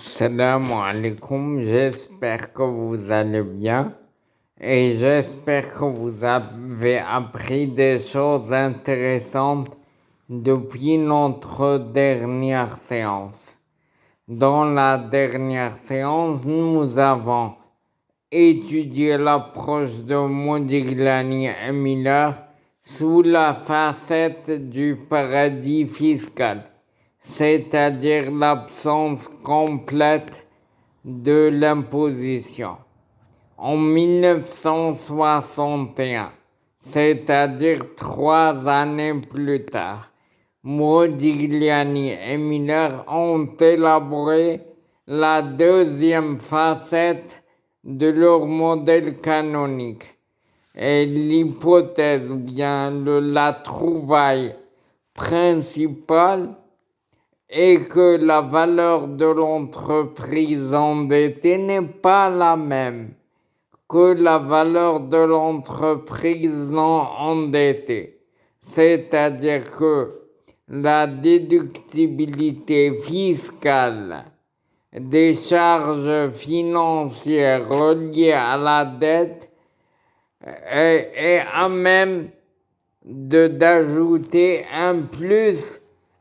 Salam alaikum, j'espère que vous allez bien et j'espère que vous avez appris des choses intéressantes depuis notre dernière séance. Dans la dernière séance, nous avons étudié l'approche de Modigliani et Miller sous la facette du paradis fiscal, c'est-à-dire l'absence complète de l'imposition. En 1961, c'est-à-dire 3 années plus tard, Modigliani et Miller ont élaboré la deuxième facette de leur modèle canonique. Et l'hypothèse ou bien la trouvaille principale est que la valeur de l'entreprise endettée n'est pas la même que la valeur de l'entreprise non endettée. C'est-à-dire que la déductibilité fiscale des charges financières reliées à la dette est à même d'ajouter un plus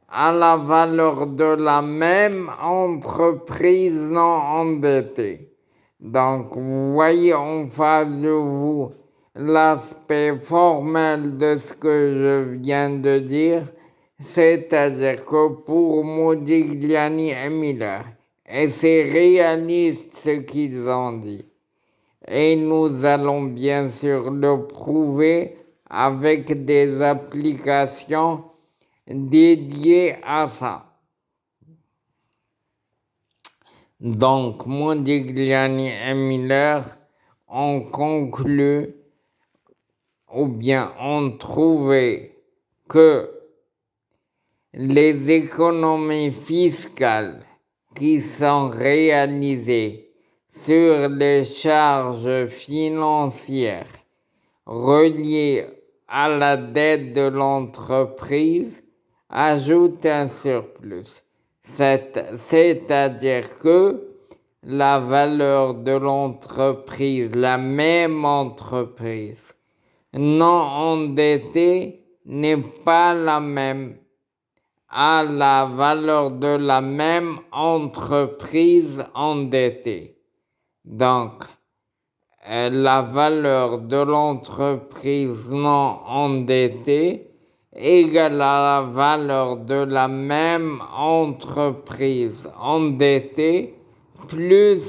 à la valeur de la même entreprise non endettée. Donc, vous voyez en face de vous l'aspect formel de ce que je viens de dire, c'est-à-dire que pour Modigliani et Miller, et c'est réaliste ce qu'ils ont dit, et nous allons bien sûr le prouver avec des applications dédiées à ça. Donc, Modigliani et Miller ont conclu ou bien ont trouvé que les économies fiscales qui sont réalisées sur les charges financières reliées à la dette de l'entreprise ajoutent un surplus. C'est-à-dire que la valeur de l'entreprise, la même entreprise non endettée, n'est pas la même à la valeur de la même entreprise endettée. Donc, la valeur de l'entreprise non endettée égale à la valeur de la même entreprise endettée plus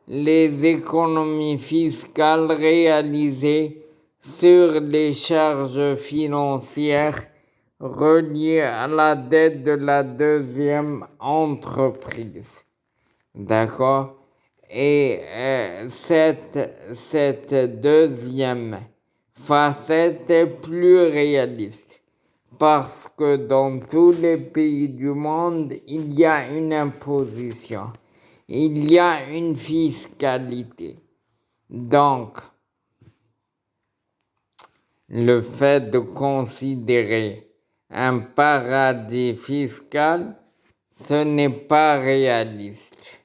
les économies fiscales réalisées sur les charges financières reliées à la dette de la deuxième entreprise. D'accord? Et cette deuxième facette est plus réaliste parce que dans tous les pays du monde, il y a une imposition, il y a une fiscalité. Donc, le fait de considérer un paradis fiscal, ce n'est pas réaliste.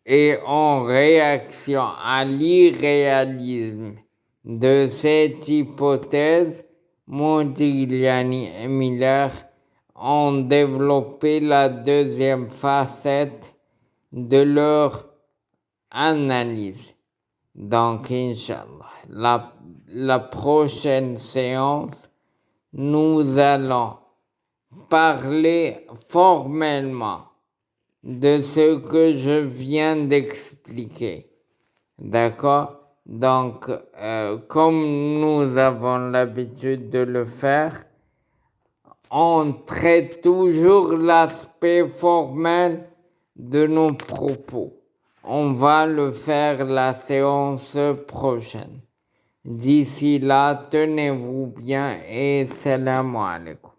Et en réaction à l'irréalisme de cette hypothèse, Modigliani et Miller ont développé la deuxième facette de leur analyse. Donc, Inch'Allah, la prochaine séance, nous allons parler formellement de ce que je viens d'expliquer. D'accord? Donc, comme nous avons l'habitude de le faire, on traite toujours l'aspect formel de nos propos. On va le faire la séance prochaine. D'ici là, tenez-vous bien et salam alaikum.